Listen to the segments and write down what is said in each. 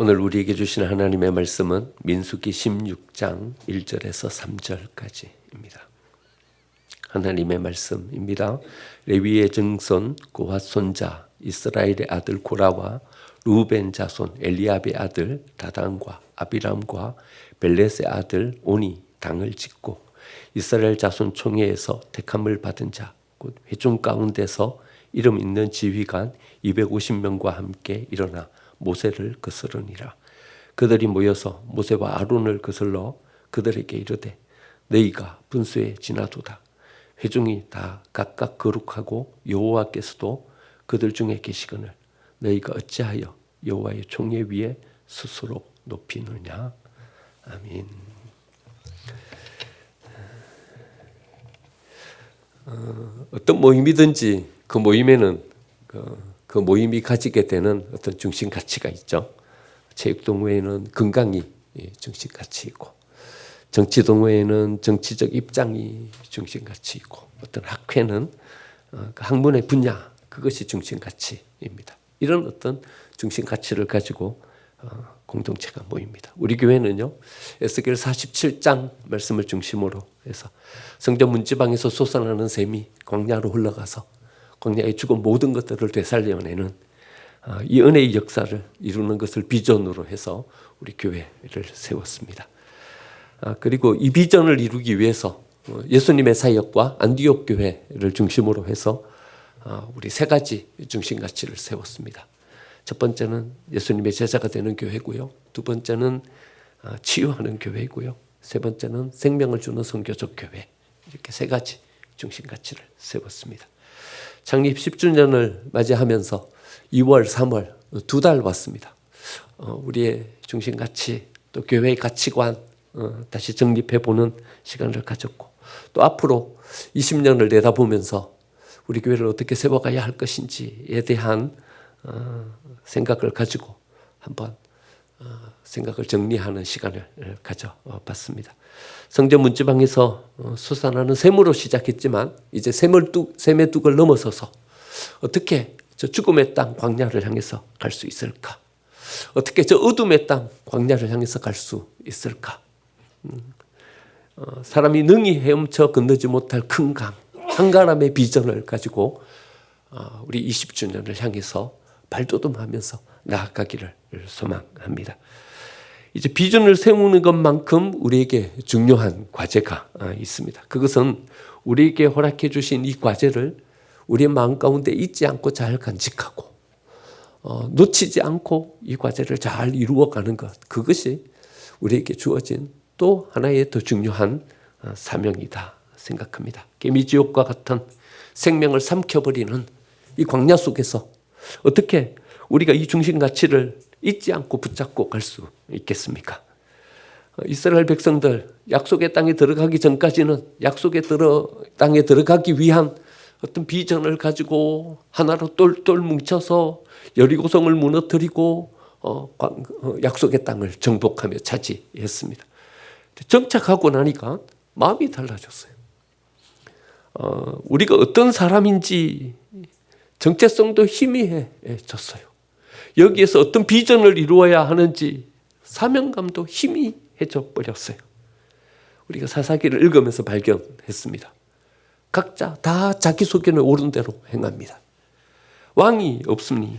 오늘 우리에게 주신 하나님의 말씀은 민수기 16장 1절에서 3절까지입니다. 하나님의 말씀입니다. 레위의 증손 고핫 손자 이스라엘의 아들 고라와 루벤 자손 엘리압의 아들 다단과 아비람과 벨렛의 아들 오니 당을 짓고 이스라엘 자손 총회에서 택함을 받은 자 곧 회중 가운데서 이름 있는 지휘관 250명과 함께 일어나 모세를 거스르니라. 그들이 모여서 모세와 아론을 거슬러 그들에게 이르되 너희가 분수에 지나도다. 회중이 다 각각 거룩하고 여호와께서도 그들 중에 계시거늘 너희가 어찌하여 여호와의 총회 위에 스스로 높이느냐. 아멘. 어떤 모임이든지 그 모임에는 그 모임이 가지게 되는 어떤 중심 가치가 있죠. 체육동호회는 건강이 중심 가치이고, 정치동호회는 정치적 입장이 중심 가치이고, 어떤 학회는 학문의 분야 그것이 중심 가치입니다. 이런 어떤 중심 가치를 가지고 공동체가 모입니다. 우리 교회는요, 에스겔 47장 말씀을 중심으로 해서 성전 문지방에서 솟아나는 샘이 광야로 흘러가서 광야에 죽은 모든 것들을 되살려내는 이 은혜의 역사를 이루는 것을 비전으로 해서 우리 교회를 세웠습니다. 그리고 이 비전을 이루기 위해서 예수님의 사역과 안디옥 교회를 중심으로 해서 우리 세 가지 중심 가치를 세웠습니다. 첫 번째는 예수님의 제자가 되는 교회고요. 두 번째는 치유하는 교회이고요. 세 번째는 생명을 주는 선교적 교회. 이렇게 세 가지 중심 가치를 세웠습니다. 창립 10주년을 맞이하면서 2월, 3월 두 달 왔습니다. 우리의 중심 가치 또 교회의 가치관 다시 정립해보는 시간을 가졌고 또 앞으로 20년을 내다보면서 우리 교회를 어떻게 세워가야 할 것인지에 대한 생각을 가지고 한번 생각을 정리하는 시간을 가져봤습니다. 성전 문지방에서 솟아나는 샘으로 시작했지만 이제 샘의 둑을 넘어서서 어떻게 저 죽음의 땅 광야를 향해서 갈 수 있을까? 어떻게 저 어둠의 땅 광야를 향해서 갈 수 있을까? 사람이 능히 헤엄쳐 건너지 못할 큰 강, 한가람의 비전을 가지고 우리 20주년을 향해서 발돋움하면서 나아가기를 소망합니다. 이제 비전을 세우는 것만큼 우리에게 중요한 과제가 있습니다. 그것은 우리에게 허락해 주신 이 과제를 우리의 마음 가운데 잊지 않고 잘 간직하고 놓치지 않고 이 과제를 잘 이루어가는 것, 그것이 우리에게 주어진 또 하나의 더 중요한 사명이다 생각합니다. 개미지옥과 같은 생명을 삼켜버리는 이 광야 속에서 어떻게 우리가 이 중심 가치를 잊지 않고 붙잡고 갈 수 있겠습니까? 이스라엘 백성들 약속의 땅에 들어가기 전까지는 약속의 땅에 들어가기 위한 어떤 비전을 가지고 하나로 똘똘 뭉쳐서 여리고성을 무너뜨리고 약속의 땅을 정복하며 차지했습니다. 정착하고 나니까 마음이 달라졌어요. 우리가 어떤 사람인지 정체성도 희미해졌어요. 여기에서 어떤 비전을 이루어야 하는지 사명감도 희미해져 버렸어요. 우리가 사사기를 읽으면서 발견했습니다. 각자 다 자기 소견에 옳은 대로 행합니다. 왕이 없으니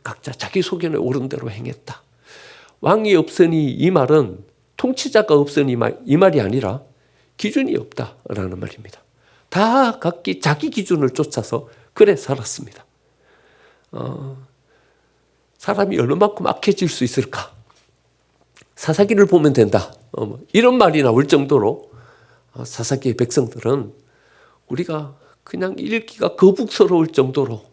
각자 자기 소견에 옳은 대로 행했다. 왕이 없으니 이 말은 통치자가 없으니 이 말이 아니라 기준이 없다라는 말입니다. 다 각기 자기 기준을 쫓아서 그래 살았습니다. 사람이 얼마만큼 악해질 수 있을까? 사사기를 보면 된다. 이런 말이 나올 정도로 사사기의 백성들은 우리가 그냥 읽기가 거북스러울 정도로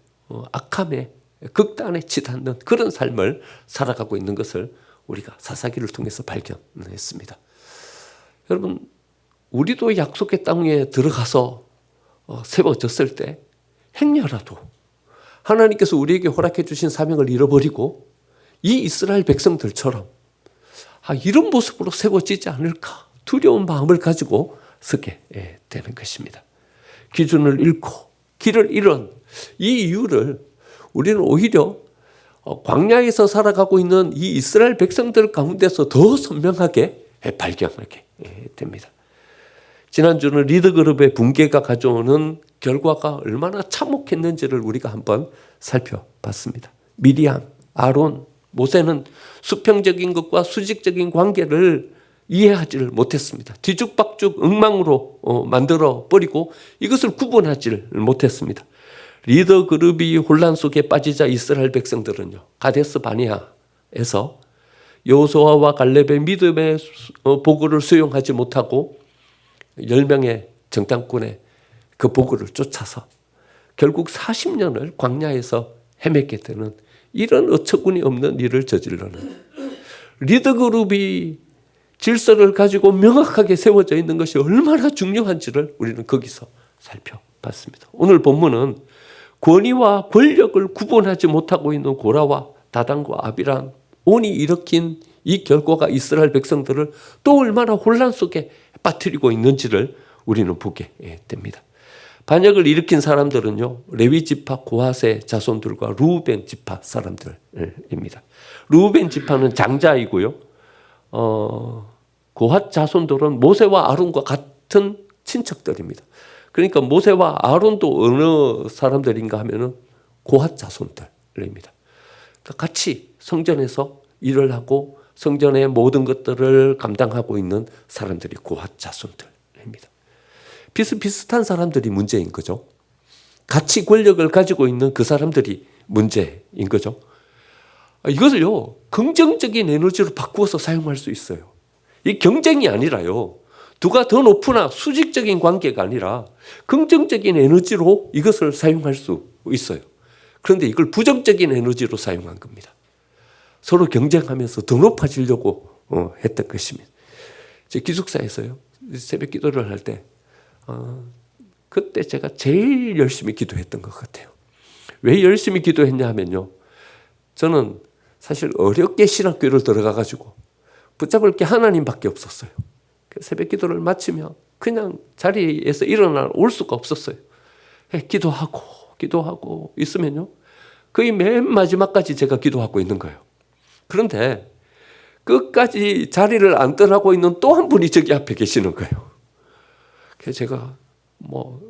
악함에 극단에 치닫는 그런 삶을 살아가고 있는 것을 우리가 사사기를 통해서 발견했습니다. 여러분, 우리도 약속의 땅에 들어가서 세워졌을 때 행여라도 하나님께서 우리에게 허락해 주신 사명을 잃어버리고 이 이스라엘 백성들처럼 이런 모습으로 세워지지 않을까 두려운 마음을 가지고 서게 되는 것입니다. 기준을 잃고 길을 잃은 이 이유를 우리는 오히려 광야에서 살아가고 있는 이 이스라엘 백성들 가운데서 더 선명하게 발견하게 됩니다. 지난주는 리더그룹의 붕괴가 가져오는 결과가 얼마나 참혹했는지를 우리가 한번 살펴봤습니다. 미리암, 아론, 모세는 수평적인 것과 수직적인 관계를 이해하지를 못했습니다. 뒤죽박죽 엉망으로 만들어 버리고 이것을 구분하지를 못했습니다. 리더 그룹이 혼란 속에 빠지자 이스라엘 백성들은요, 가데스 바네아에서 여호수아와 갈렙의 믿음의 보고를 수용하지 못하고 10명의 정탐꾼의 그 보고를 쫓아서 결국 40년을 광야에서 헤매게 되는 이런 어처구니 없는 일을 저질러는, 리더 그룹이 질서를 가지고 명확하게 세워져 있는 것이 얼마나 중요한지를 우리는 거기서 살펴봤습니다. 오늘 본문은 권위와 권력을 구분하지 못하고 있는 고라와 다단과 아비람, 온이 일으킨 이 결과가 이스라엘 백성들을 또 얼마나 혼란 속에 빠뜨리고 있는지를 우리는 보게 됩니다. 반역을 일으킨 사람들은요, 레위 지파 고핫의 자손들과 루벤 지파 사람들입니다. 루벤 지파는 장자이고요, 고핫 자손들은 모세와 아론과 같은 친척들입니다. 그러니까 모세와 아론도 어느 사람들인가 하면은 고핫 자손들입니다. 같이 성전에서 일을 하고 성전의 모든 것들을 감당하고 있는 사람들이 고핫 자손들입니다. 비슷비슷한 사람들이 문제인 거죠. 같이 권력을 가지고 있는 그 사람들이 문제인 거죠. 이것을요, 긍정적인 에너지로 바꾸어서 사용할 수 있어요. 이 경쟁이 아니라요, 누가 더 높으나 수직적인 관계가 아니라 긍정적인 에너지로 이것을 사용할 수 있어요. 그런데 이걸 부정적인 에너지로 사용한 겁니다. 서로 경쟁하면서 더 높아지려고 했던 것입니다. 제 기숙사에서요, 새벽 기도를 할 때 그때 제가 제일 열심히 기도했던 것 같아요. 왜 열심히 기도했냐 하면요, 저는 사실 어렵게 신학교를 들어가가지고 붙잡을 게 하나님밖에 없었어요. 새벽 기도를 마치면 그냥 자리에서 일어나 올 수가 없었어요. 기도하고 있으면요, 거의 맨 마지막까지 제가 기도하고 있는 거예요. 그런데 끝까지 자리를 안 떠나고 있는 또 한 분이 저기 앞에 계시는 거예요. 그래서 제가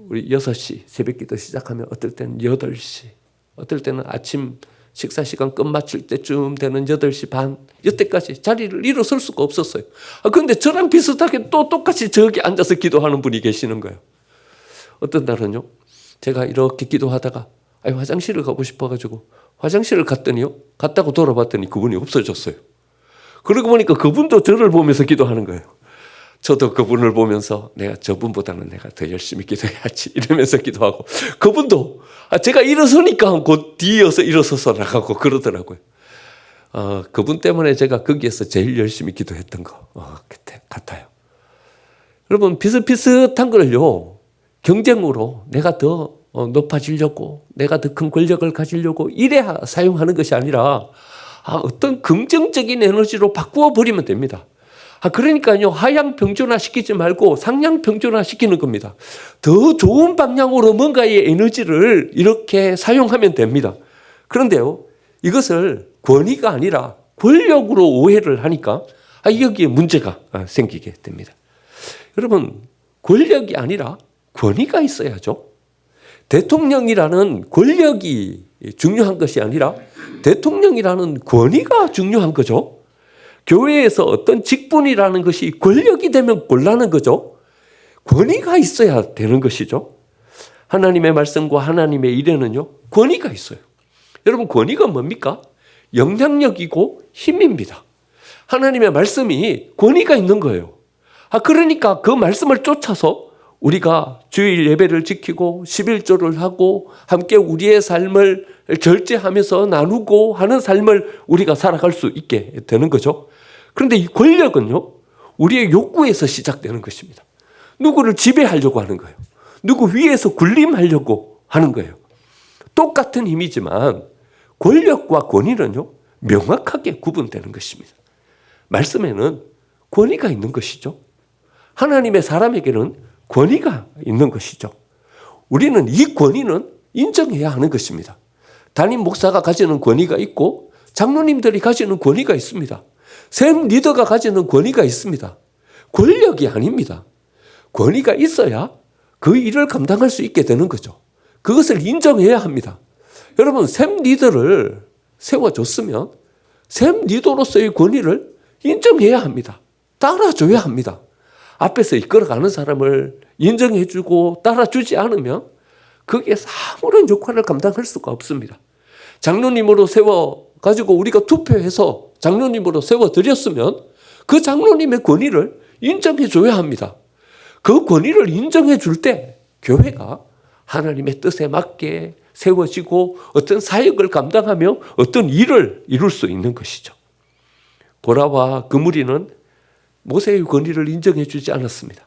우리 6시 새벽 기도 시작하면 어떨 때는 8시, 어떨 때는 아침 식사 시간 끝마칠 때쯤 되는 8시 반, 이때까지 자리를 일어설 수가 없었어요. 그런데 저랑 비슷하게 또 똑같이 저기 앉아서 기도하는 분이 계시는 거예요. 어떤 날은요, 제가 이렇게 기도하다가 화장실을 가고 싶어가지고 화장실을 갔다고 돌아봤더니 그분이 없어졌어요. 그러고 보니까 그분도 저를 보면서 기도하는 거예요. 저도 그분을 보면서 내가 저분보다는 내가 더 열심히 기도해야지 이러면서 기도하고, 그분도 제가 일어서니까 곧 뒤이어서 일어서서 나가고 그러더라고요. 그분 때문에 제가 거기에서 제일 열심히 기도했던 것 같아요. 여러분, 비슷비슷한 걸요, 경쟁으로 내가 더 높아지려고, 내가 더 큰 권력을 가지려고 이래야 사용하는 것이 아니라 어떤 긍정적인 에너지로 바꾸어 버리면 됩니다. 그러니까요, 하향 평준화 시키지 말고 상향 평준화 시키는 겁니다. 더 좋은 방향으로 뭔가의 에너지를 이렇게 사용하면 됩니다. 그런데요, 이것을 권위가 아니라 권력으로 오해를 하니까 여기에 문제가 생기게 됩니다. 여러분, 권력이 아니라 권위가 있어야죠. 대통령이라는 권력이 중요한 것이 아니라 대통령이라는 권위가 중요한 거죠. 교회에서 어떤 직분이라는 것이 권력이 되면 곤란한 거죠. 권위가 있어야 되는 것이죠. 하나님의 말씀과 하나님의 일에는요, 권위가 있어요. 여러분, 권위가 뭡니까? 영향력이고 힘입니다. 하나님의 말씀이 권위가 있는 거예요. 그러니까 그 말씀을 쫓아서 우리가 주일 예배를 지키고 11조를 하고 함께 우리의 삶을 절제하면서 나누고 하는 삶을 우리가 살아갈 수 있게 되는 거죠. 그런데 이 권력은요, 우리의 욕구에서 시작되는 것입니다. 누구를 지배하려고 하는 거예요. 누구 위에서 군림하려고 하는 거예요. 똑같은 힘이지만 권력과 권위는요, 명확하게 구분되는 것입니다. 말씀에는 권위가 있는 것이죠. 하나님의 사람에게는 권위가 있는 것이죠. 우리는 이 권위는 인정해야 하는 것입니다. 담임 목사가 가지는 권위가 있고 장로님들이 가지는 권위가 있습니다. 샘 리더가 가지는 권위가 있습니다. 권력이 아닙니다. 권위가 있어야 그 일을 감당할 수 있게 되는 거죠. 그것을 인정해야 합니다. 여러분, 샘 리더를 세워줬으면 샘 리더로서의 권위를 인정해야 합니다. 따라줘야 합니다. 앞에서 이끌어가는 사람을 인정해주고 따라주지 않으면 거기에서 아무런 역할을 감당할 수가 없습니다. 장로님으로 세워가지고 우리가 투표해서 장로님으로 세워드렸으면 그 장로님의 권위를 인정해줘야 합니다. 그 권위를 인정해줄 때 교회가 하나님의 뜻에 맞게 세워지고 어떤 사역을 감당하며 어떤 일을 이룰 수 있는 것이죠. 고라와 그 무리는 모세의 권위를 인정해주지 않았습니다.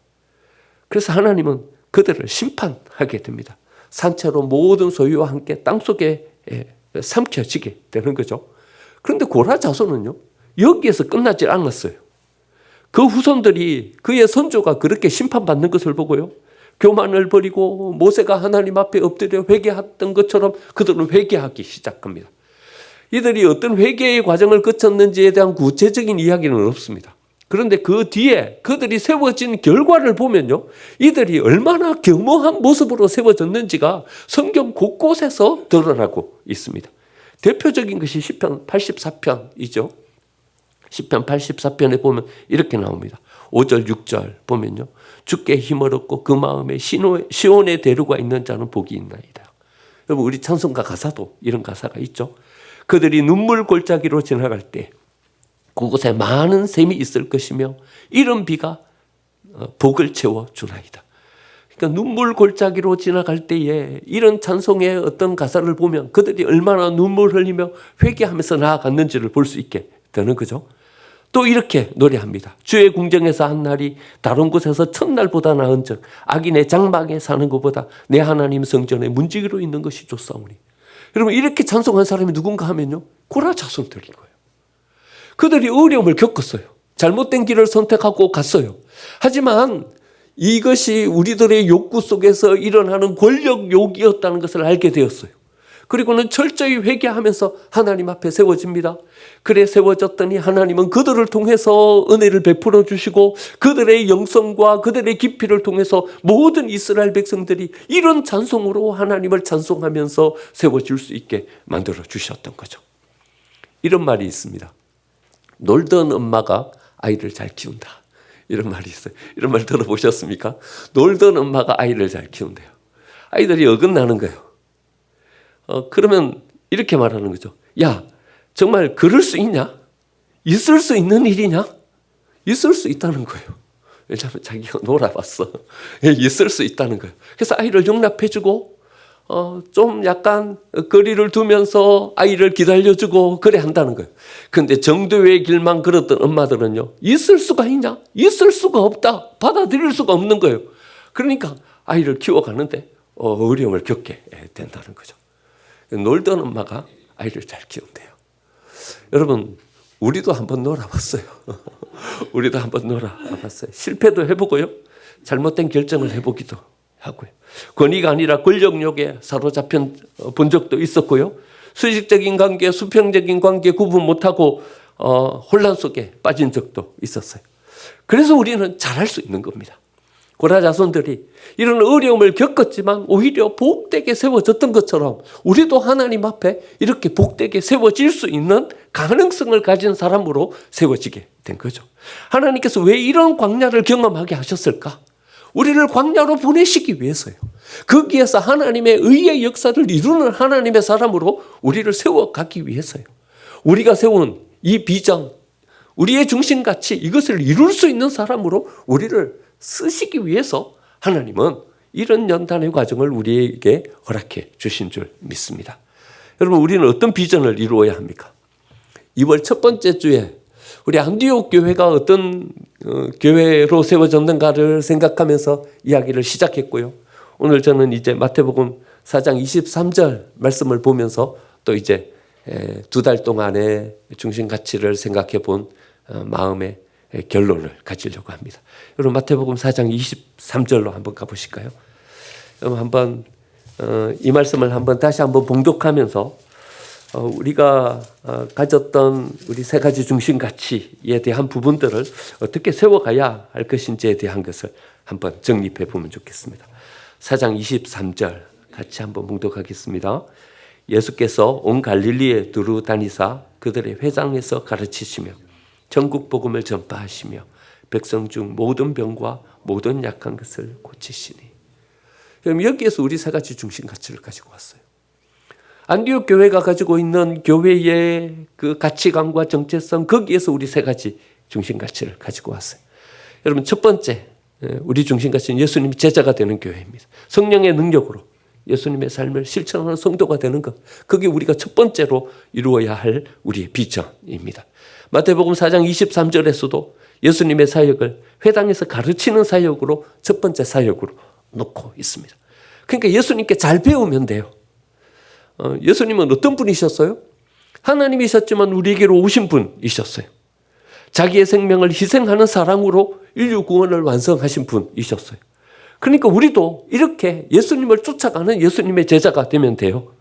그래서 하나님은 그들을 심판하게 됩니다. 산채로 모든 소유와 함께 땅속에 삼켜지게 되는 거죠. 그런데 고라 자손은요, 여기에서 끝나지 않았어요. 그 후손들이 그의 선조가 그렇게 심판받는 것을 보고요, 교만을 버리고 모세가 하나님 앞에 엎드려 회개했던 것처럼 그들은 회개하기 시작합니다. 이들이 어떤 회개의 과정을 거쳤는지에 대한 구체적인 이야기는 없습니다. 그런데 그 뒤에 그들이 세워진 결과를 보면요, 이들이 얼마나 겸허한 모습으로 세워졌는지가 성경 곳곳에서 드러나고 있습니다. 대표적인 것이 시편 84편이죠. 시편 84편에 보면 이렇게 나옵니다. 5절 6절 보면요, 주께 힘을 얻고 그 마음에 시온의 대류가 있는 자는 복이 있나이다. 여러분, 우리 찬송가 가사도 이런 가사가 있죠. 그들이 눈물 골짜기로 지나갈 때 그곳에 많은 샘이 있을 것이며 이른 비가 복을 채워 주나이다. 그러니까 눈물 골짜기로 지나갈 때에 이런 찬송의 어떤 가사를 보면 그들이 얼마나 눈물 흘리며 회개하면서 나아갔는지를 볼 수 있게 되는 거죠. 또 이렇게 노래합니다. 주의 궁정에서 한 날이 다른 곳에서 첫날보다 나은즉 악인의 장막에 사는 것보다 내 하나님 성전에 문지기로 있는 것이 좋사오니. 여러분, 이렇게 찬송한 사람이 누군가 하면요, 고라 자손들인 거예요. 그들이 어려움을 겪었어요. 잘못된 길을 선택하고 갔어요. 하지만 이것이 우리들의 욕구 속에서 일어나는 권력욕이었다는 것을 알게 되었어요. 그리고는 철저히 회개하면서 하나님 앞에 세워집니다. 그래 세워졌더니 하나님은 그들을 통해서 은혜를 베풀어 주시고 그들의 영성과 그들의 깊이를 통해서 모든 이스라엘 백성들이 이런 찬송으로 하나님을 찬송하면서 세워질 수 있게 만들어 주셨던 거죠. 이런 말이 있습니다. 놀던 엄마가 아이를 잘 키운다. 이런 말이 있어요. 이런 말 들어보셨습니까? 놀던 엄마가 아이를 잘 키운대요. 아이들이 어긋나는 거예요. 그러면 이렇게 말하는 거죠. 야, 정말 그럴 수 있냐? 있을 수 있는 일이냐? 있을 수 있다는 거예요. 왜냐하면 자기가 놀아봤어. 있을 수 있다는 거예요. 그래서 아이를 용납해주고 좀 약간 거리를 두면서 아이를 기다려주고 그래 한다는 거예요. 그런데 정도의 길만 걸었던 엄마들은요, 있을 수가 있냐? 있을 수가 없다. 받아들일 수가 없는 거예요. 그러니까 아이를 키워가는데 어려움을 겪게 된다는 거죠. 놀던 엄마가 아이를 잘 키운대요. 여러분, 우리도 한번 놀아봤어요. 우리도 한번 놀아봤어요. 실패도 해보고요, 잘못된 결정을 해보기도 하고요. 권위가 아니라 권력욕에 사로잡혀 본 적도 있었고요. 수직적인 관계, 수평적인 관계 구분 못하고 혼란 속에 빠진 적도 있었어요. 그래서 우리는 잘할 수 있는 겁니다. 고라 자손들이 이런 어려움을 겪었지만 오히려 복되게 세워졌던 것처럼 우리도 하나님 앞에 이렇게 복되게 세워질 수 있는 가능성을 가진 사람으로 세워지게 된 거죠. 하나님께서 왜 이런 광야를 경험하게 하셨을까? 우리를 광야로 보내시기 위해서요. 거기에서 하나님의 의의 역사를 이루는 하나님의 사람으로 우리를 세워가기 위해서요. 우리가 세운 이 비전, 우리의 중심가치, 이것을 이룰 수 있는 사람으로 우리를 쓰시기 위해서 하나님은 이런 연단의 과정을 우리에게 허락해 주신 줄 믿습니다. 여러분, 우리는 어떤 비전을 이루어야 합니까? 2월 첫 번째 주에 우리 안디옥 교회가 어떤 교회로 세워졌는가를 생각하면서 이야기를 시작했고요. 오늘 저는 이제 마태복음 4장 23절 말씀을 보면서 또 이제 2달 동안의 중심 가치를 생각해 본 마음의 결론을 가지려고 합니다. 여러분, 마태복음 4장 23절로 한번 가보실까요? 여러분, 한번 이 말씀을 한번 다시 한번 봉독하면서 우리가 가졌던 우리 세 가지 중심 가치에 대한 부분들을 어떻게 세워가야 할 것인지에 대한 것을 한번 정립해 보면 좋겠습니다. 4장 23절 같이 한번 봉독하겠습니다. 예수께서 온 갈릴리에 두루 다니사 그들의 회당에서 가르치시며 전국 복음을 전파하시며 백성 중 모든 병과 모든 약한 것을 고치시니. 그럼 여기에서 우리 세 가지 중심 가치를 가지고 왔어요. 안디옥 교회가 가지고 있는 교회의 그 가치관과 정체성, 거기에서 우리 세 가지 중심 가치를 가지고 왔어요. 여러분, 첫 번째 우리 중심 가치는 예수님이 제자가 되는 교회입니다. 성령의 능력으로 예수님의 삶을 실천하는 성도가 되는 것, 그게 우리가 첫 번째로 이루어야 할 우리의 비전입니다. 마태복음 4장 23절에서도 예수님의 사역을 회당에서 가르치는 사역으로 첫 번째 사역으로 놓고 있습니다. 그러니까 예수님께 잘 배우면 돼요. 예수님은 어떤 분이셨어요? 하나님이셨지만 우리에게로 오신 분이셨어요. 자기의 생명을 희생하는 사랑으로 인류 구원을 완성하신 분이셨어요. 그러니까 우리도 이렇게 예수님을 쫓아가는 예수님의 제자가 되면 돼요.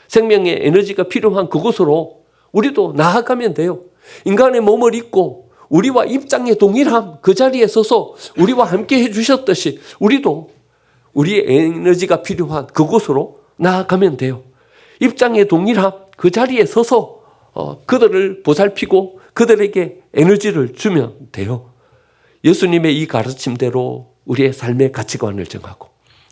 생명의 에너지가 필요한 그곳으로 우리도 나아가면 돼요. 인간의 몸을 입고 우리와 입장의 동일함, 그 자리에 서서 우리와 함께 해주셨듯이 우리도 우리의 에너지가 필요한 그곳으로 나아가면 돼요. 입장의 동일함, 그 자리에 서서 그들을 보살피고 그들에게 에너지를 주면 돼요. 예수님의 이 가르침대로 우리의 삶의 가치관을 정하고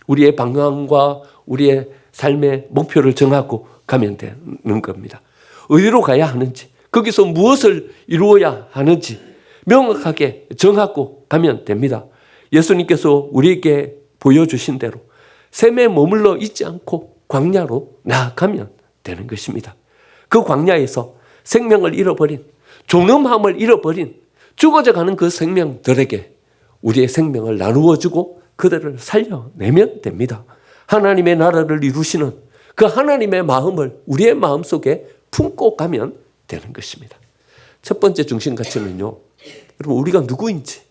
우리의 방향과 우리의 삶의 목표를 정하고 가면 되는 겁니다. 어디로 가야 하는지, 거기서 무엇을 이루어야 하는지 명확하게 정하고 가면 됩니다. 예수님께서 우리에게 보여주신 대로 샘에 머물러 있지 않고 광야로 나아가면 되는 것입니다. 그 광야에서 생명을 잃어버린, 존엄함을 잃어버린 죽어져가는 그 생명들에게 우리의 생명을 나누어주고 그들을 살려내면 됩니다. 하나님의 나라를 이루시는 그 하나님의 마음을 우리의 마음속에 품고 가면 되는 것입니다. 첫 번째 중심 가치는요, 여러분, 우리가 누구인지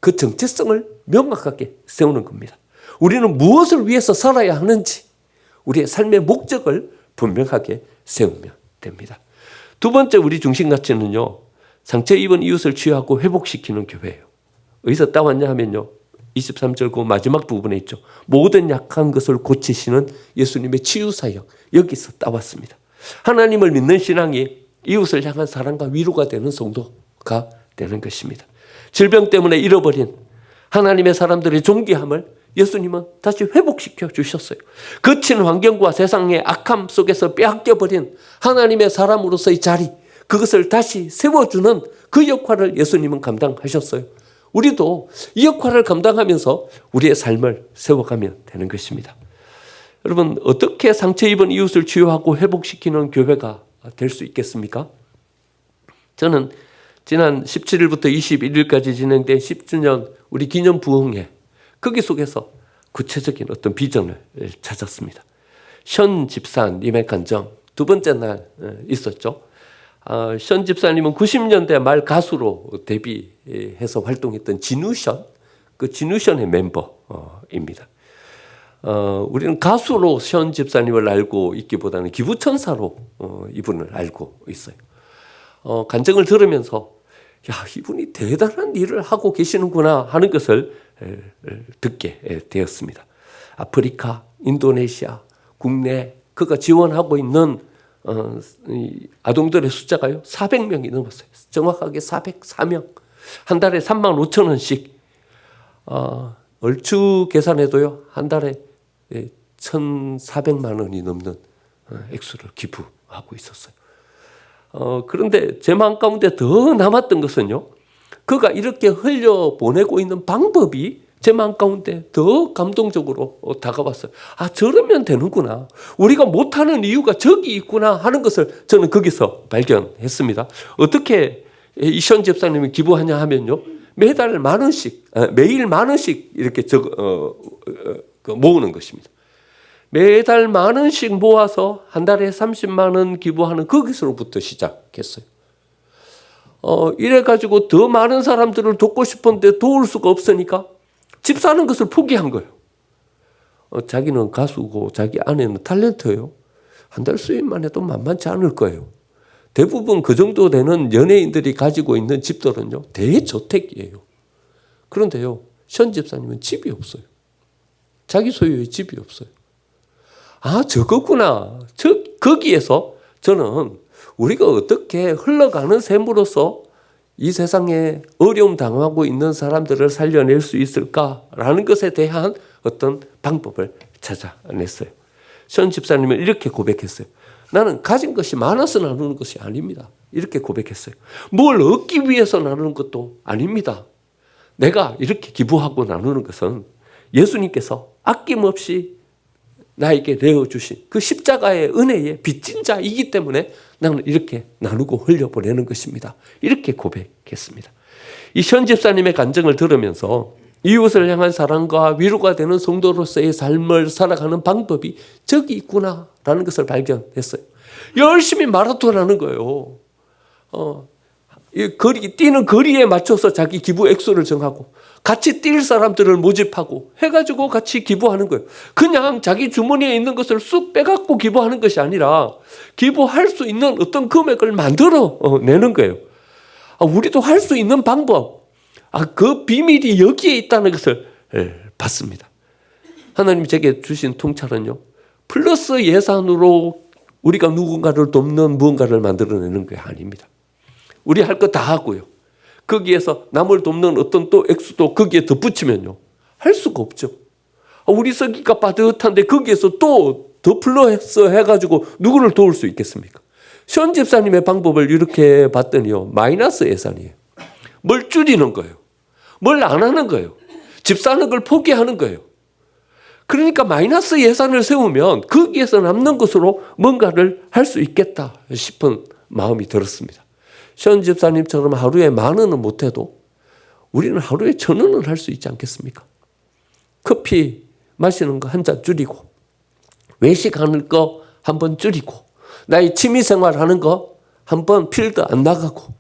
그 정체성을 명확하게 세우는 겁니다. 우리는 무엇을 위해서 살아야 하는지 우리의 삶의 목적을 분명하게 세우면 됩니다. 두 번째 우리 중심 가치는요, 상처 입은 이웃을 치유하고 회복시키는 교회예요. 어디서 따왔냐 하면요, 23절 그 마지막 부분에 있죠. 모든 약한 것을 고치시는 예수님의 치유사역, 여기서 따왔습니다. 하나님을 믿는 신앙이 이웃을 향한 사랑과 위로가 되는 성도가 되는 것입니다. 질병 때문에 잃어버린 하나님의 사람들의 존귀함을 예수님은 다시 회복시켜 주셨어요. 거친 환경과 세상의 악함 속에서 빼앗겨버린 하나님의 사람으로서의 자리, 그것을 다시 세워주는 그 역할을 예수님은 감당하셨어요. 우리도 이 역할을 감당하면서 우리의 삶을 세워가면 되는 것입니다. 여러분, 어떻게 상처 입은 이웃을 치유하고 회복시키는 교회가 될 수 있겠습니까? 저는 지난 17일부터 21일까지 진행된 10주년 우리 기념 부흥회, 거기 속에서 구체적인 어떤 비전을 찾았습니다. 션 집사님의 간증, 두 번째 날 있었죠. 션 집사님은 90년대 말 가수로 데뷔해서 활동했던 진우션, 그 진우션의 멤버입니다. 우리는 가수로 션 집사님을 알고 있기보다는 기부천사로 이분을 알고 있어요. 간증을 들으면서 야, 이분이 대단한 일을 하고 계시는구나 하는 것을 듣게 되었습니다. 아프리카, 인도네시아, 국내 그가 지원하고 있는 아동들의 숫자가요 400명이 넘었어요. 정확하게 404명. 한 달에 35,000원씩 얼추 계산해도요 한 달에 1,400만 원이 넘는 액수를 기부하고 있었어요. 그런데 제 마음 가운데 더 남았던 것은요, 그가 이렇게 흘려보내고 있는 방법이 제 마음 가운데 더 감동적으로 다가왔어요. 아, 저러면 되는구나. 우리가 못하는 이유가 저기 있구나 하는 것을 저는 거기서 발견했습니다. 어떻게 이션 집사님이 기부하냐 하면요, 매일 만 원씩 이렇게 모으는 것입니다. 매달 만 원씩 모아서 한 달에 30만 원 기부하는 거기서부터 시작했어요. 이래가지고 더 많은 사람들을 돕고 싶은데 도울 수가 없으니까 집 사는 것을 포기한 거예요. 자기는 가수고 자기 아내는 탤런트예요. 한 달 수입만 해도 만만치 않을 거예요. 대부분 그 정도 되는 연예인들이 가지고 있는 집들은요, 대저택이에요. 그런데요, 션 집사님은 집이 없어요. 자기 소유의 집이 없어요. 아, 저거구나. 거기에서 저는 우리가 어떻게 흘러가는 셈으로써 이 세상에 어려움 당하고 있는 사람들을 살려낼 수 있을까라는 것에 대한 어떤 방법을 찾아냈어요. 션 집사님은 이렇게 고백했어요. 나는 가진 것이 많아서 나누는 것이 아닙니다. 이렇게 고백했어요. 뭘 얻기 위해서 나누는 것도 아닙니다. 내가 이렇게 기부하고 나누는 것은 예수님께서 아낌없이 나에게 내어주신 그 십자가의 은혜에 빚진 자이기 때문에 나는 이렇게 나누고 흘려보내는 것입니다. 이렇게 고백했습니다. 이 션 집사님의 간증을 들으면서 이웃을 향한 사랑과 위로가 되는 성도로서의 삶을 살아가는 방법이 저기 있구나라는 것을 발견했어요. 열심히 마라톤 하는 거예요. 뛰는 거리에 맞춰서 자기 기부 액수를 정하고 같이 뛸 사람들을 모집하고 해가지고 같이 기부하는 거예요. 그냥 자기 주머니에 있는 것을 쑥 빼갖고 기부하는 것이 아니라 기부할 수 있는 어떤 금액을 만들어 내는 거예요. 우리도 할 수 있는 방법, 그 비밀이 여기에 있다는 것을 봤습니다. 하나님이 제게 주신 통찰은요, 플러스 예산으로 우리가 누군가를 돕는 무언가를 만들어내는 게 아닙니다. 우리 할 거 다 하고요. 거기에서 남을 돕는 어떤 또 액수도 거기에 덧붙이면요, 할 수가 없죠. 우리 쓰기가 빠듯한데 거기에서 또 더 플러스 해가지고 누구를 도울 수 있겠습니까? 션 집사님의 방법을 이렇게 봤더니요, 마이너스 예산이에요. 뭘 줄이는 거예요. 뭘 안 하는 거예요. 집 사는 걸 포기하는 거예요. 그러니까 마이너스 예산을 세우면 거기에서 남는 것으로 뭔가를 할 수 있겠다 싶은 마음이 들었습니다. 션 집사님처럼 하루에 10,000원은 못해도 우리는 하루에 1,000원은 할 수 있지 않겠습니까? 커피 마시는 거 한 잔 줄이고, 외식하는 거 한번 줄이고, 나의 취미생활 하는 거 한번 필드 안 나가고,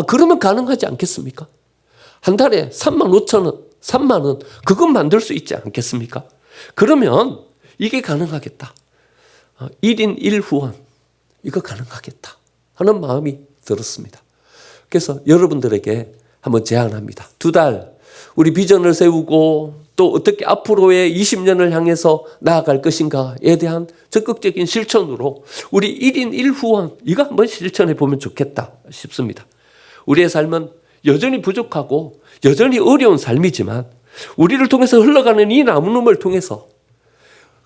그러면 가능하지 않겠습니까? 한 달에 35,000원, 30,000원, 그건 만들 수 있지 않겠습니까? 그러면 이게 가능하겠다. 1인 1후원, 이거 가능하겠다 하는 마음이 들었습니다. 그래서 여러분들에게 한번 제안합니다. 2달 우리 비전을 세우고 또 어떻게 앞으로의 20년을 향해서 나아갈 것인가에 대한 적극적인 실천으로 우리 1인 1후원 이거 한번 실천해 보면 좋겠다 싶습니다. 우리의 삶은 여전히 부족하고 여전히 어려운 삶이지만 우리를 통해서 흘러가는 이 나무눔을 통해서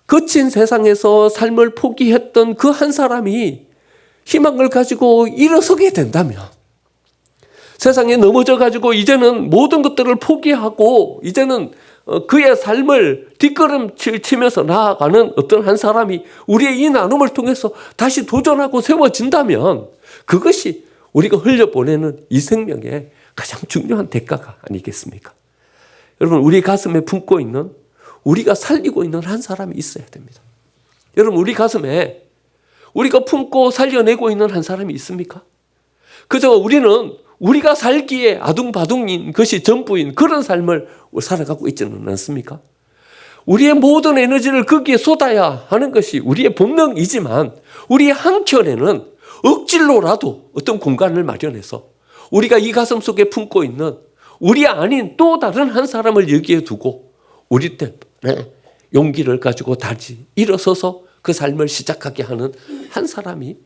거친 세상에서 삶을 포기했던 그 한 사람이 희망을 가지고 일어서게 된다면, 세상에 넘어져 가지고 이제는 모든 것들을 포기하고 이제는 그의 삶을 뒷걸음질 치면서 나아가는 어떤 한 사람이 우리의 이 나눔을 통해서 다시 도전하고 세워진다면 그것이 우리가 흘려보내는 이 생명의 가장 중요한 대가가 아니겠습니까? 여러분, 우리 가슴에 품고 있는, 우리가 살리고 있는 한 사람이 있어야 됩니다. 여러분, 우리 가슴에 우리가 품고 살려내고 있는 한 사람이 있습니까? 그저 우리는 우리가 살기에 아둥바둥인 것이 전부인 그런 삶을 살아가고 있지는 않습니까? 우리의 모든 에너지를 거기에 쏟아야 하는 것이 우리의 본능이지만 우리의 한켠에는 억지로라도 어떤 공간을 마련해서 우리가 이 가슴 속에 품고 있는 우리 아닌 또 다른 한 사람을 여기에 두고 우리 때문에 용기를 가지고 다시 일어서서 그 삶을 시작하게 하는 한 사람이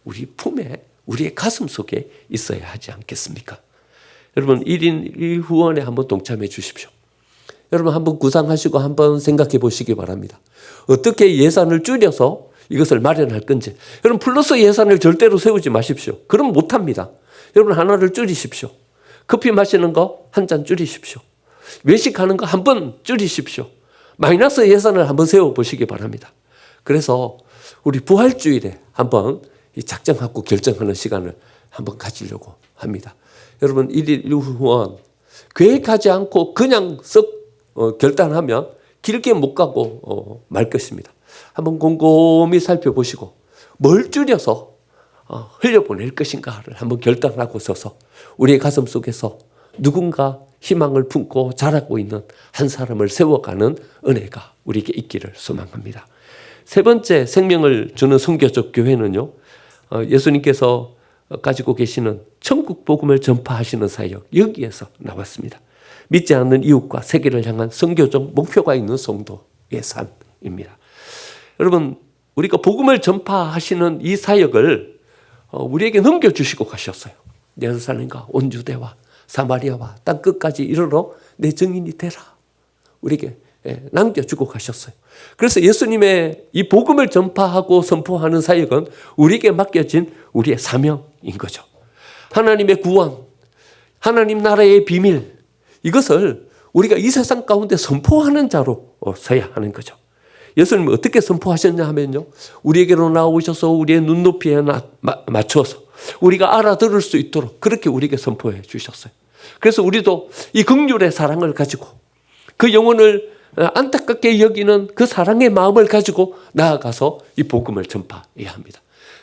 우리 품에, 우리의 가슴 속에 있어야 하지 않겠습니까? 여러분, 1인 1후원에 한번 동참해 주십시오. 여러분, 한번 구상하시고 한번 생각해 보시기 바랍니다. 어떻게 예산을 줄여서 이것을 마련할 건지. 여러분, 플러스 예산을 절대로 세우지 마십시오. 그럼 못합니다. 여러분, 하나를 줄이십시오. 커피 마시는 거 한 잔 줄이십시오. 외식하는 거 한 번 줄이십시오. 마이너스 예산을 한번 세워보시기 바랍니다. 그래서 우리 부활주일에 한번 작정하고 결정하는 시간을 한번 가지려고 합니다. 여러분, 1일 1후원 계획하지 않고 그냥 썩 결단하면 길게 못 가고 말 것입니다. 한번 곰곰이 살펴보시고 뭘 줄여서 흘려보낼 것인가를 한번 결단하고 서서 우리의 가슴 속에서 누군가 희망을 품고 자라고 있는 한 사람을 세워가는 은혜가 우리에게 있기를 소망합니다. 세 번째 생명을 주는 선교적 교회는요, 예수님께서 가지고 계시는 천국 복음을 전파하시는 사역, 여기에서 나왔습니다. 믿지 않는 이웃과 세계를 향한 선교적 목표가 있는 성도의 삶입니다. 여러분, 우리가 복음을 전파하시는 이 사역을 우리에게 넘겨주시고 가셨어요. 예루살렘과 온 유대와 사마리아와 땅 끝까지 이르러 내 증인이 되라. 우리에게 남겨주고 가셨어요. 그래서 예수님의 이 복음을 전파하고 선포하는 사역은 우리에게 맡겨진 우리의 사명인 거죠. 하나님의 구원, 하나님 나라의 비밀, 이것을 우리가 이 세상 가운데 선포하는 자로 서야 하는 거죠. 예수님은 어떻게 선포하셨냐 하면요, 우리에게로 나오셔서 우리의 눈높이에 맞춰서 우리가 알아들을 수 있도록 그렇게 우리에게 선포해 주셨어요. 그래서 우리도 이 긍휼의 사랑을 가지고 그 영혼을 안타깝게 여기는 그 사랑의 마음을 가지고 나아가서 이 복음을 전파해야 합니다.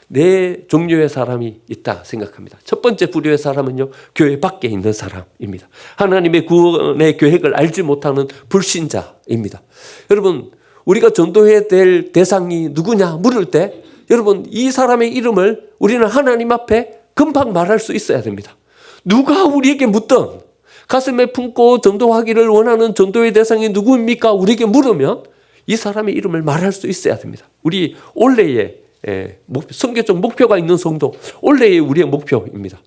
네 종류의 사람이 있다 생각합니다. 첫 번째 부류의 사람은요, 교회 밖에 있는 사람입니다. 하나님의 구원의 계획을 알지 못하는 불신자입니다. 여러분, 우리가 전도해야 될 대상이 누구냐 물을 때, 여러분, 이 사람의 이름을 우리는 하나님 앞에 금방 말할 수 있어야 됩니다. 누가 우리에게 묻든 가슴에 품고 전도하기를 원하는 전도의 대상이 누구입니까? 우리에게 물으면 이 사람의 이름을 말할 수 있어야 됩니다. 우리 올해의 선교적 목표가 있는 성도, 올해의 우리의 목표입니다.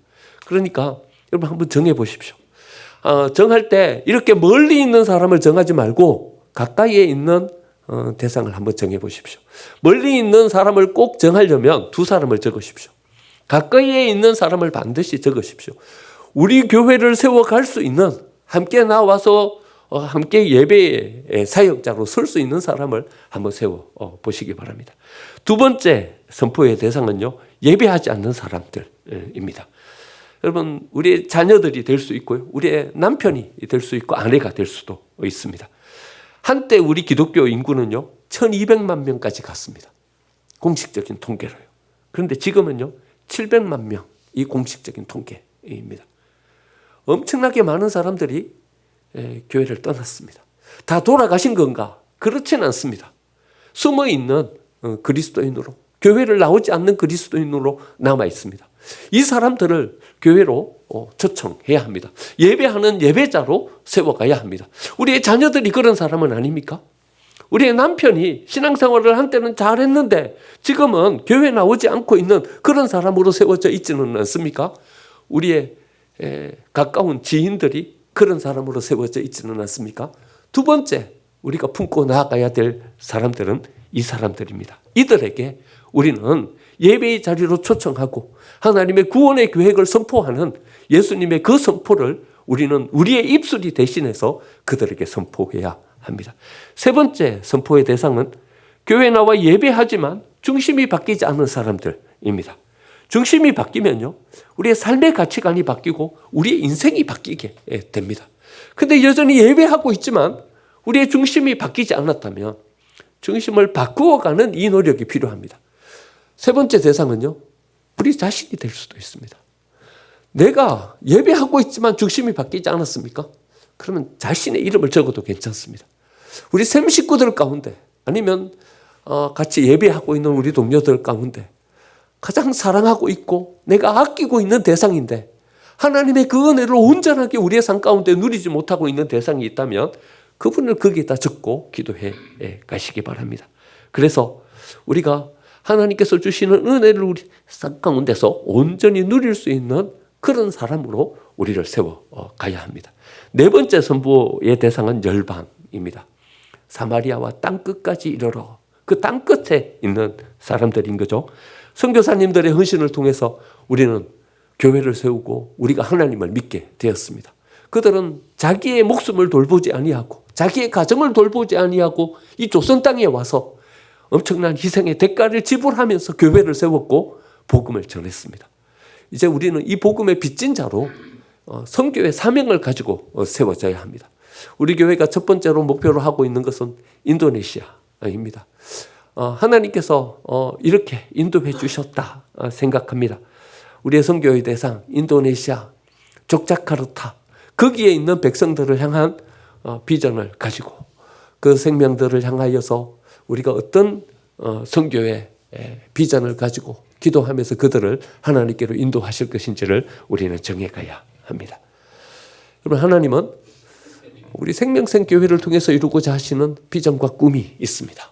그러니까 여러분 한번 정해 보십시오. 정할 때 이렇게 멀리 있는 사람을 정하지 말고 가까이에 있는 대상을 한번 정해 보십시오. 멀리 있는 사람을 꼭 정하려면 두 사람을 적으십시오. 가까이에 있는 사람을 반드시 적으십시오. 우리 교회를 세워갈 수 있는, 함께 나와서 함께 예배의 사역자로 설 수 있는 사람을 한번 세워 보시기 바랍니다. 두 번째 선포의 대상은요, 예배하지 않는 사람들입니다. 여러분, 우리의 자녀들이 될 수 있고요, 우리의 남편이 될 수 있고 아내가 될 수도 있습니다. 한때 우리 기독교 인구는요 1200만 명까지 갔습니다. 공식적인 통계로요. 그런데 지금은요 700만 명이 공식적인 통계입니다. 엄청나게 많은 사람들이 교회를 떠났습니다. 다 돌아가신 건가? 그렇지는 않습니다. 숨어있는 그리스도인으로, 교회를 나오지 않는 그리스도인으로 남아 있습니다. 이 사람들을 교회로 초청해야 합니다. 예배하는 예배자로 세워가야 합니다. 우리의 자녀들이 그런 사람은 아닙니까? 우리의 남편이 신앙생활을 한때는 잘했는데 지금은 교회 나오지 않고 있는 그런 사람으로 세워져 있지는 않습니까? 우리의 가까운 지인들이 그런 사람으로 세워져 있지는 않습니까? 두 번째, 우리가 품고 나아가야 될 사람들은 이 사람들입니다. 이들에게 우리는 예배의 자리로 초청하고 하나님의 구원의 계획을 선포하는 예수님의 그 선포를 우리는 우리의 입술이 대신해서 그들에게 선포해야 합니다. 세 번째 선포의 대상은 교회 나와 예배하지만 중심이 바뀌지 않은 사람들입니다. 중심이 바뀌면요, 우리의 삶의 가치관이 바뀌고 우리의 인생이 바뀌게 됩니다. 근데 여전히 예배하고 있지만 우리의 중심이 바뀌지 않았다면 중심을 바꾸어가는 이 노력이 필요합니다. 세 번째 대상은요, 우리 자신이 될 수도 있습니다. 내가 예배하고 있지만 중심이 바뀌지 않았습니까? 그러면 자신의 이름을 적어도 괜찮습니다. 우리 샘 식구들 가운데, 아니면 같이 예배하고 있는 우리 동료들 가운데 가장 사랑하고 있고 내가 아끼고 있는 대상인데 하나님의 그 은혜를 온전하게 우리의 삶 가운데 누리지 못하고 있는 대상이 있다면 그분을 거기에다 적고 기도해 가시기 바랍니다. 그래서 우리가 하나님께서 주시는 은혜를 우리 삶 가운데서 온전히 누릴 수 있는 그런 사람으로 우리를 세워 가야 합니다. 네 번째 선포의 대상은 열방입니다. 사마리아와 땅 끝까지 이르러, 그 땅 끝에 있는 사람들인 거죠. 선교사님들의 헌신을 통해서 우리는 교회를 세우고 우리가 하나님을 믿게 되었습니다. 그들은 자기의 목숨을 돌보지 아니하고 자기의 가정을 돌보지 아니하고 이 조선 땅에 와서 엄청난 희생의 대가를 지불하면서 교회를 세웠고 복음을 전했습니다. 이제 우리는 이 복음의 빚진 자로 선교의 사명을 가지고 세워져야 합니다. 우리 교회가 첫 번째로 목표로 하고 있는 것은 인도네시아입니다. 하나님께서 이렇게 인도해 주셨다 생각합니다. 우리의 선교의 대상 인도네시아, 족자카르타, 거기에 있는 백성들을 향한 비전을 가지고 그 생명들을 향하여서 우리가 어떤 선교의 비전을 가지고 기도하면서 그들을 하나님께로 인도하실 것인지를 우리는 정해가야 합니다. 여러분, 하나님은 우리 생명생교회를 통해서 이루고자 하시는 비전과 꿈이 있습니다.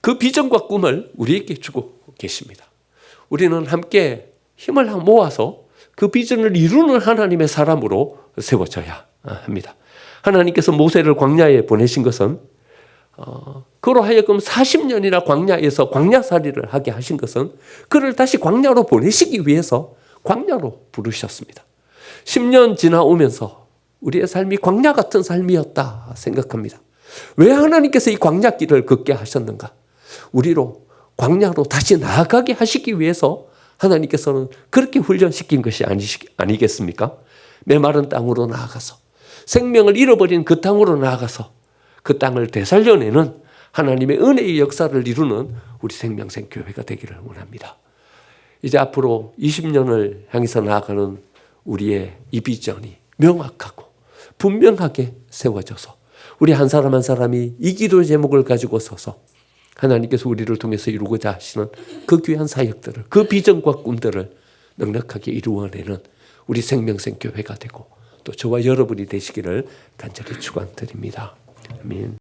그 비전과 꿈을 우리에게 주고 계십니다. 우리는 함께 힘을 모아서 그 비전을 이루는 하나님의 사람으로 세워져야 합니다. 하나님께서 모세를 광야에 보내신 것은 그로 하여금 40년이나 광야에서 광야살이를 하게 하신 것은 그를 다시 광야로 보내시기 위해서 광야로 부르셨습니다. 10년 지나오면서 우리의 삶이 광야 같은 삶이었다 생각합니다. 왜 하나님께서 이 광야길을 걷게 하셨는가? 우리로 광야로 다시 나아가게 하시기 위해서 하나님께서는 그렇게 훈련시킨 것이 아니겠습니까? 메마른 땅으로 나아가서 생명을 잃어버린 그 땅으로 나아가서 그 땅을 되살려내는 하나님의 은혜의 역사를 이루는 우리 생명생교회가 되기를 원합니다. 이제 앞으로 20년을 향해서 나아가는 우리의 이 비전이 명확하고 분명하게 세워져서 우리 한 사람 한 사람이 이 기도의 제목을 가지고 서서 하나님께서 우리를 통해서 이루고자 하시는 그 귀한 사역들을, 그 비전과 꿈들을 넉넉하게 이루어내는 우리 생명생교회가 되고 또 저와 여러분이 되시기를 간절히 축원드립니다. 아멘.